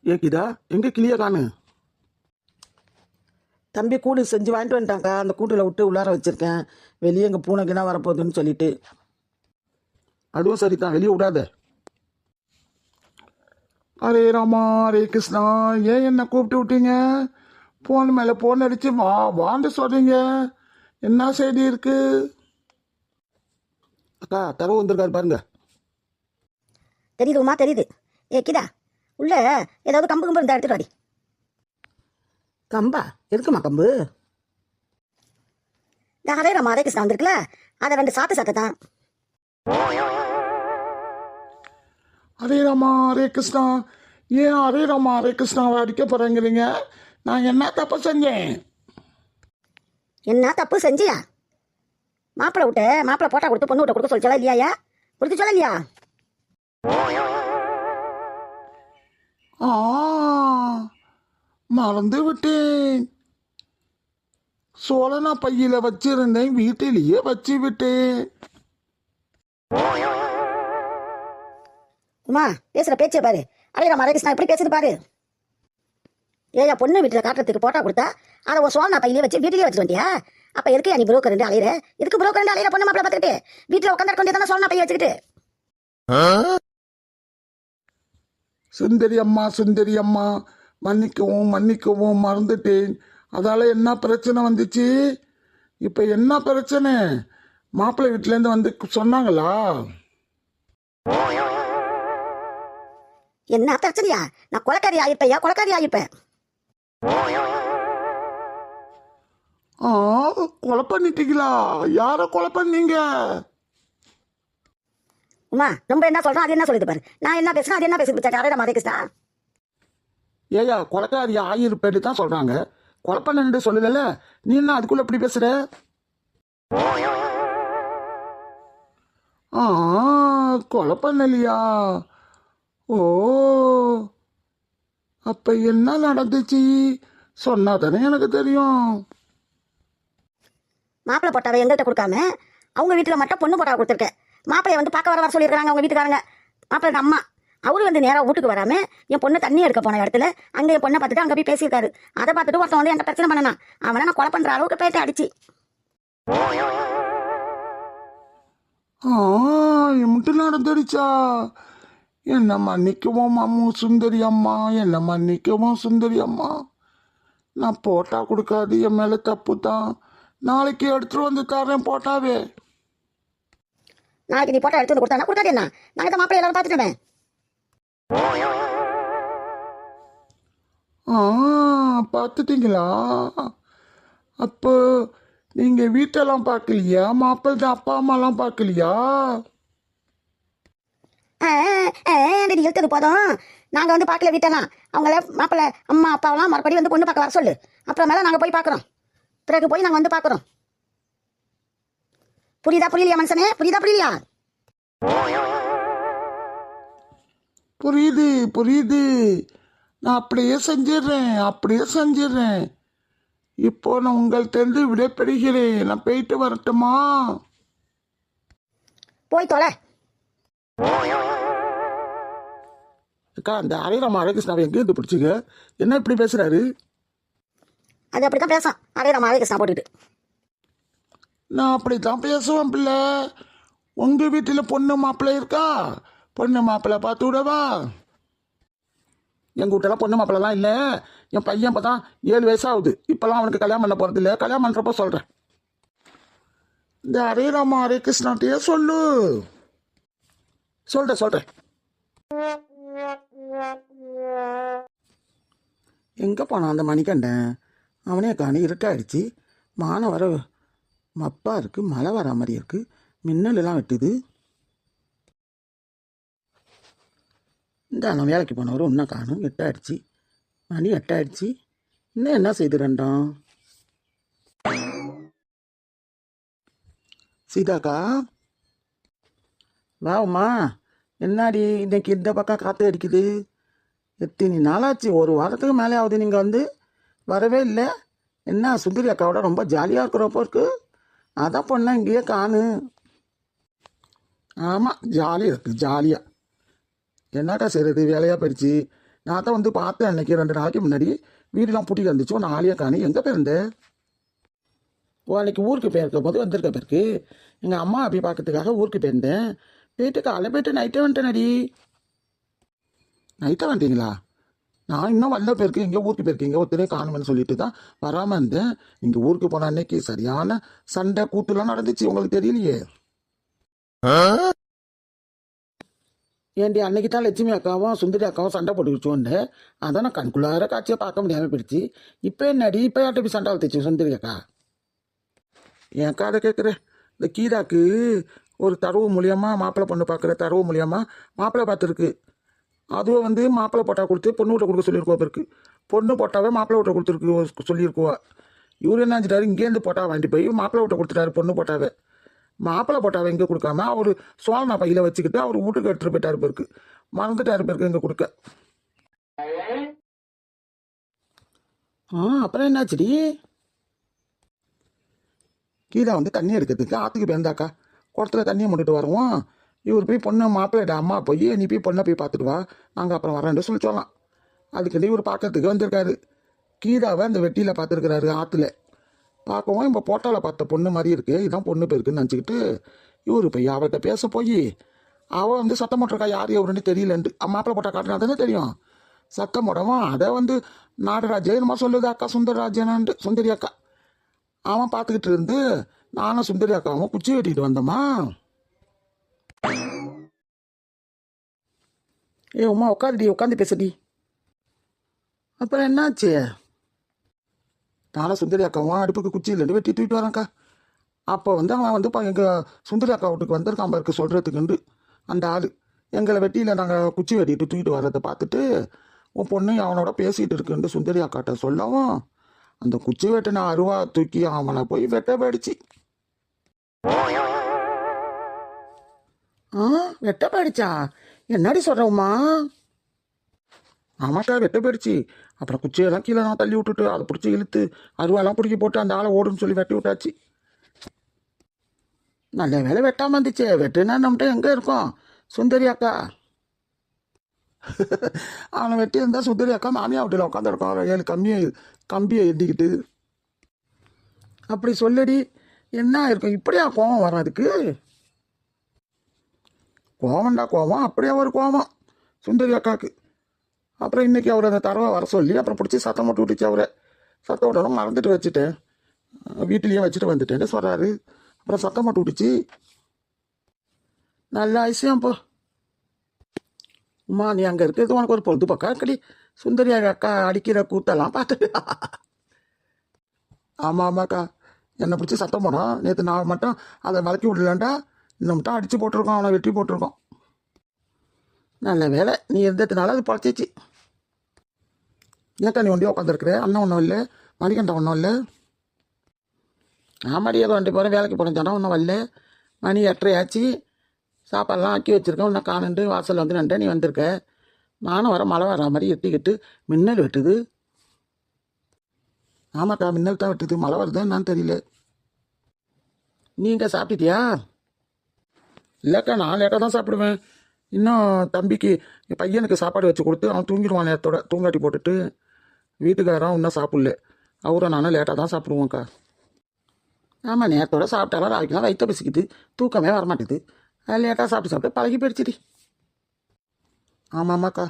ஏக்கிதா எங்கே கிளியா காணு? தம்பி கூடு செஞ்சு வாங்கிட்டு வந்துட்டாங்க்கா. அந்த கூட்டில் விட்டு உள்ளார வச்சுருக்கேன். வெளியே எங்கள் பூனைக்குன்னா வரப்போகுதுன்னு சொல்லிட்டு. அதுவும் சரிதான், வெளியே விடாத. ஹரே ராமா ஹரே கிருஷ்ணா. ஏன் என்ன கூப்பிட்டு விட்டீங்க? போன் மேலே போன் அடிச்சு வாண்டு சொல்றீங்க. என்ன செய்தி இருக்கு? அக்கா தரவு வந்திருக்காரு பாருங்க. தெரியுதுமா தெரியுது. கிதா உள்ள ஏதாவது கம்பு கம்பு இருந்தா எடுத்துட்டு வாடி. கம்பா இருக்குமா கம்பு? இந்த ஹரே ராமா ஹரே கிருஷ்ணா வந்திருக்குல்ல, அதை 2 சாத்து தான். ஹரே ராமா ஹரே கிருஷ்ணா. ஏன் ஹரே ராமா ஹரே கிருஷ்ணாவை அடிக்க போறேங்கிறீங்க? நான் என்ன தப்பு செஞ்சேன்? என்ன தப்பு செஞ்சியா? மாப்பிள்ளை போட்டா கொடுத்து பொண்ணு விட்ட கொடுக்க சொல்லிச்சா இல்லையா? கொடுத்து சொல்ல இல்லையா? ஆ, மறந்து விட்டேன். சோழனா பையில வச்சிருந்தேன், வீட்டிலேயே வச்சு விட்டேன். உமா பேசுற பேச்சே பாரு. ஹரே ராமா ஹரே கிருஷ்ணா எப்படி பேசுது பாரு. ஏயா பொண்ணு வீட்டில் காட்டுறதுக்கு போட்டா கொடுத்தா அதை ஒரு சோழனா பையிலே வச்சு வீட்டிலேயே வச்சு வந்தியா? அப்ப இருக்கையா நீ புரோக்கர் ரெண்டு அலையிற? இதுக்கு புரோக்கர் ரெண்டு அலையிற பொண்ணு மாப்பிள்ள பார்த்துக்கிட்டு வீட்டில் உட்காந்து கொண்டே தானே சோழனா பைய வச்சுக்கிட்டு. சுந்தரி அம்மா சுந்தரி அம்மா, மன்னிக்கவும் மன்னிக்கவும், மறந்துட்டேன். அதால என்ன பிரச்சனை வந்துச்சு? இப்ப என்ன பிரச்சனை? மாப்பிள்ளை வீட்டுல இருந்து வந்து சொன்னாங்களா? என்ன பிரச்சனையா? நான் கொலைக்காரி ஆயிருப்பேன். ஆ, கொலை பண்ணிட்டீங்களா? யார கொலை பண்ணீங்க? உமா ரொம்ப என்ன சொல்றான் அது என்ன சொல்லிட்டு பாரு. நான் என்ன பேசுறேன் அது என்ன பேசுறது? ஹரே ராமா ஹரே கிருஷ்ணா. ஏயா கொலைக்காரி ஆயிருப்பேன்னு தான் சொல்றாங்க, கொலை பண்ணு சொல்லல. நீ என்ன அதுக்குள்ள இப்படி பேசுற? ஆ, கொலை பண்ணலையா? ஓ, அப்ப என்ன நடந்துச்சு சொன்னா தானே எனக்கு தெரியும். மாப்பிள்ளை போட்டாவை எங்கள்கிட்ட கொடுக்காம அவங்க வீட்டில் மட்டும் பொண்ணு போட்டாவை கொடுத்துருக்கேன். மாப்பிள்ளைய வந்து பார்க்க வர சொல்லியிருக்காங்க அவங்க வீட்டுக்காரங்க. மாப்பிள்ளை அம்மா அவரு வந்து நேராக வீட்டுக்கு வராம என் பொண்ணு தண்ணி எடுக்க போன இடத்துல அங்கே என் பொண்ணை பார்த்துட்டு அங்கே போய் பேசியிருக்காரு. அதை பார்த்துட்டு ஒருத்தன் வந்து என்கிட்ட பிரச்சனை பண்ணனா அவனை நான் கொலை பண்ற அளவுக்கு போயிட்டு அடிச்சு. இம்ட்டு நடந்துடுச்சா? என்ன மன்னிக்கவும் அம்மு சுந்தரி அம்மா, என்ன மன்னிக்கவும் சுந்தரி அம்மா. நான் போட்டா கொடுக்காது, என் மேல தப்பு தான். நாளைக்கு எடுத்துட்டு வந்து தரேன் போட்டாவே. நாளைக்கு நீ போட்டோ எடுத்து வந்து கொடுத்தா கொடுக்காது என்ன? நாங்கள் தான் மாப்பிள்ளை எல்லாரும் பார்த்துட்டோமே. பார்த்துட்டீங்களா? அப்போ நீங்க வீட்டெல்லாம் பார்க்கலையா? மாப்பிள்ளை அப்பா அம்மாலாம் பார்க்கலையா? நீ இழுத்தது போதும். நாங்கள் வந்து பார்க்கல வீட்டெல்லாம். அவங்கள மாப்பிள்ளை அம்மா அப்பாவெல்லாம் மறுபடியும் வந்து பொண்ணு பார்க்க வர சொல்லு. அப்புறமேல நாங்கள் போய் பார்க்குறோம். பிறகு போய் நாங்கள் வந்து பார்க்குறோம். புரியுதா மனுஷனே? புரியலையா? புரியுது புரியுது. நான் அப்படியே செஞ்சிடுறேன். இப்போ நான் உங்கள்கிட்ட விடைபெறுகிறேன். நான் போயிட்டு வரட்டுமா? போய் தொலை. அக்கா, அந்த ஹரே ராமா ஹரே கிருஷ்ணாவை எங்கேருந்து பிடிச்சிங்க? என்ன இப்படி பேசுறாரு? அது அப்படித்தான் பேசும். ஹரே ராமா ஹரே கிருஷ்ணா போட்டுக்கிட்டு. நான் அப்படித்தான் பேசுவேன் பிள்ளை. உங்க வீட்டில் பொண்ணு மாப்பிள்ளை இருக்கா? பொண்ணு மாப்பிள்ளை பார்த்து விடவா? எங்கள் வீட்டெல்லாம் பொண்ணு மாப்பிள்ளலாம் இல்லை. என் பையன் இப்போ தான் 7 வயசாகுது. இப்போல்லாம் அவனுக்கு கல்யாணம் பண்ண போகிறது இல்லை. கல்யாணம் பண்ணுறப்போ சொல்கிறேன். இந்த ஹரே ராமா ஹரே கிருஷ்ணாட்டையே சொல்கிறேன். எங்கே போனான் அந்த மணிகண்டன்? அவனே காணி, இருட்டாயிடுச்சு. மானம் வர மப்பா இருக்குது, மழை வர மாதிரி இருக்குது, மின்னலெல்லாம் வெட்டுது. இந்த அவன் வேலைக்கு போனவரும் இன்னும் காணும். 8 மணி 8 இன்னும் என்ன செய்து ரெண்டும்? சீதாக்கா வாவுமா. என்னாடி இன்னைக்கு இந்த பக்கம் காற்று அடிக்குது? எத்தனை நாளாச்சு, ஒரு வாரத்துக்கு மேலே ஆகுது நீங்கள் வந்து வரவே இல்லை. என்ன சுந்தரி அக்காவோட ரொம்ப ஜாலியாக இருக்கிறப்போ இருக்கு. அதான் பொண்ணா இங்கேயே காணு. ஆமாம், ஜாலியாக இருக்குது. என்னக்கா செய்கிறது, வேலையாக போயிடுச்சு. நான் தான் வந்து பார்த்தேன் அன்னைக்கு 2 நாளைக்கு முன்னாடி. வீடெல்லாம் பூட்டி இருந்துச்சு, உன்னை ஆளையே காணி. எங்கே போயிருந்த? ஓ, அன்னைக்கு ஊருக்கு போயிருக்க போது வந்திருக்க பிறகு எங்கள் அம்மா அப்படி பார்க்கறதுக்காக ஊருக்கு போயிருந்தேன். போயிட்டு காலைல போயிட்டு நைட்டே வந்துட்டேனடி. நைட்டாக வந்துட்டீங்களா? நான் இன்னும் வந்த பேருக்கு எங்கே ஊருக்கு போயிருக்கீங்க ஒருத்தரே காணுமென்னு சொல்லிட்டு தான் வராமல் இருந்தேன். நீங்கள் ஊருக்கு போன அன்னைக்கு சரியான சண்டை கூட்டுலாம் நடந்துச்சு, உங்களுக்கு தெரியலையே. ஏன்டி அன்னைக்கு தான் லட்சுமி அக்காவும் சுந்தரி அக்காவும் சண்டை போட்டுக்கிச்சோன்னு அதான் நான் கண்குள்ளார காட்சியை பார்க்க முடியாமல் போயிடுச்சு. இப்போ என்னடி இப்போ யார்ட்ட போய் சண்டை வளர்த்துச்சு சுந்தரி அக்கா? என் அக்கா அதை கேட்குறேன். இந்த கீதாக்கு ஒரு தரவு மூலியமாக மாப்பிள்ளை பொண்ணு பார்க்குற தரவு மூலியமாக மாப்பிள்ளை பார்த்துருக்கு. அதுவும் வந்து மாப்பிள்ளை போட்டா கொடுத்து பொண்ணு விட்ட கொடுக்க சொல்லியிருக்கோம். இருக்கு பொண்ணு போட்டாவே மாப்பிள்ளை விட்ட கொடுத்துருக்கு சொல்லியிருக்குவா. இவர் என்ன செஞ்சிட்டாரு, இங்கேருந்து போட்டா வாங்கிட்டு போய் மாப்பிள்ளை விட்ட கொடுத்துட்டாரு. பொண்ணு போட்டாவே மாப்பிள்ளை போட்டாவை எங்கே கொடுக்காம அவர் சோழனா பையில வச்சுக்கிட்டு அவர் வீட்டுக்கு எடுத்துகிட்டு போயிட்டாரு பேருக்கு. மறந்துட்டாரு பேருக்கு எங்கே கொடுக்க. அப்புறம் என்னாச்சுடி? கீழே வந்து தண்ணி எடுக்கிறதுக்கு ஆற்றுக்கு போயிருந்தாக்கா. குளத்துல தண்ணியை முட்டுட்டு வருவோம். இவர் போய் பொண்ணு மாப்பிள்ளையிட அம்மா போய் நீ போய் பொண்ணை போய் பார்த்துட்டு வா, நாங்கள் அப்புறம் வரேன்னு சொல்லி சொல்லலாம். அதுக்கு இவர் பார்க்கறதுக்கு வந்திருக்காரு. கீதாவை அந்த வெட்டியில் பார்த்துருக்கிறாரு ஆற்றுல. பார்க்கவும் இப்போ போட்டாவில் பார்த்த பொண்ணு மாதிரி இருக்கு, இதான் பொண்ணு பேருக்குன்னு நினச்சிக்கிட்டு இவர் போய் அவர்கிட்ட பேச போய் அவள் வந்து சத்தம் போட்டிருக்கா. யார் எவருன்னு தெரியலன்ட்டு. மாப்பிள்ளை போட்டா காட்டினா தானே தெரியும். சத்தம் போடவும் அதை வந்து நாடராஜே என்னமோ சொல்லுது அக்கா சுந்தரராஜனான்ட்டு சுந்தரி அக்கா. அவன் பார்த்துக்கிட்டு இருந்து நானும் சுந்தரி அக்காவும் குச்சி வெட்டிட்டு வந்தோமா. ஏ உமா உட்காந்துடி, உட்காந்து பேசுடி. அப்புறம் என்னாச்சு? நானும் சுந்தரி அக்காவும் அடுப்புக்கு குச்சி இல்லைன்னு வெட்டி தூக்கிட்டு வரேன்க்கா. அப்போ வந்து அவன் வந்து எங்கள் சுந்தரி அக்கா வீட்டுக்கு வந்திருக்கான் பாருக்கு சொல்கிறதுக்குண்டு. அந்த ஆள் எங்களை வெட்டியில் நாங்கள் குச்சி வெட்டிட்டு தூக்கிட்டு வர்றதை பார்த்துட்டு உன் பொண்ணு அவனோட பேசிகிட்டு இருக்குன்னு சுந்தரி அக்காட்ட சொல்லவும் அந்த குச்சி வெட்டின அருவா தூக்கி அவனை போய் வெட்ட போயிடுச்சு. வெட்ட போயிடுச்சா? என்னடி சொல்கிறவுமா? ஆமாக்கா வெட்ட போயிடுச்சு. அப்புறம் குச்சியெல்லாம் கீழே நான் தள்ளி விட்டுட்டு அதை பிடிச்சி இழுத்து அருவாலாம் பிடிக்கி போட்டு அந்த ஆளை ஓடுன்னு சொல்லி வெட்டி விட்டாச்சு. நல்ல வேலை வெட்டாமல் இருந்துச்சு. வெட்டுனா நம்மகிட்ட எங்கே இருக்கும் சுந்தரி அக்கா? அவனை வெட்டி இருந்தால் சுந்தரி அக்கா மாமியா வீட்டில் உட்காந்துருக்கோம் 7 கம்பியை எட்டிக்கிட்டு. அப்படி சொல்லடி. என்ன இருக்கும் இப்படியா கோவம் வரும் அதுக்கு? கோவம்டா கோவம், அப்படியே ஒரு கோவம் சுந்தரி அக்காவுக்கு. அப்புறம் இன்றைக்கி அவர் அந்த தரவை வர சொல்லி அப்புறம் பிடிச்சி சத்தம் போட்டு விட்டுச்சு. அவரை சத்தம் விட்டாலும் மறந்துட்டு வச்சுட்டேன், வீட்டிலேயே வச்சுட்டு வந்துட்டேன்னு சொல்கிறாரு. அப்புறம் சத்தம் போட்டு விட்டுச்சு. நல்ல விஷயம் போ உமா. நீ அங்கே இருக்கிறது உனக்கு ஒரு பொழுதுபோக்கா இருக்கடி. சுந்தரி அக்கா அடிக்கிற கூத்தெல்லாம் பார்த்து. ஆமாக்கா, என்னை பிடிச்சி சத்தம் போனோம். நேற்று நான் மட்டும் அதை வளர்க்கி விடலான்டா, இன்னும் மட்டும் அடித்து போட்டிருக்கோம், அவனை வெட்டி போட்டிருக்கோம். நல்ல வேலை நீ இருந்ததுனால அது பழச்சிச்சு. ஏக்கா நீ ஒண்டியாக உட்காந்துருக்குற? அண்ணன் ஒன்றும் இல்லை, மணிகண்டம் ஒன்றும் இல்லை. ஆமாடி ஏதோ 2 பேரும் வேலைக்கு போனேன், ஒன்றும் வரல. மணி 8:30 ஆச்சு. சாப்பாடெல்லாம் ஆக்கி வச்சுருக்கேன். ஒன்றும் காணண்டு வாசலில் வந்து நின்று நீ வந்திருக்க. நானும் வர மழை வர மாதிரி எத்திக்கிட்டு மின்னல் வெட்டுது. ஆமாக்கா மின்னல் தான் வெட்டுது, மழை வருது என்னான்னு தெரியல. நீங்கள் சாப்பிட்டுட்டியா? இல்லைக்கா நான் லேட்டாக தான் சாப்பிடுவேன். இன்னும் தம்பிக்கு என் பையனுக்கு சாப்பாடு வச்சு கொடுத்து அவன் தூங்கிடுவான் நேரத்தோட. தூங்காட்டி போட்டுட்டு வீட்டுக்காரன் இன்னும் சாப்பிடல. அவரை நானும் லேட்டாக தான் சாப்பிடுவோங்க்கா. ஆமாம் நேரத்தோட சாப்பிட்டாலும் ராய்க்கலாம் வயிற்ற பசிக்குது, தூக்கமே வரமாட்டேது. லேட்டாக சாப்பிட்டு பழகி போயிடுச்சுடி. ஆமாம்மாக்கா.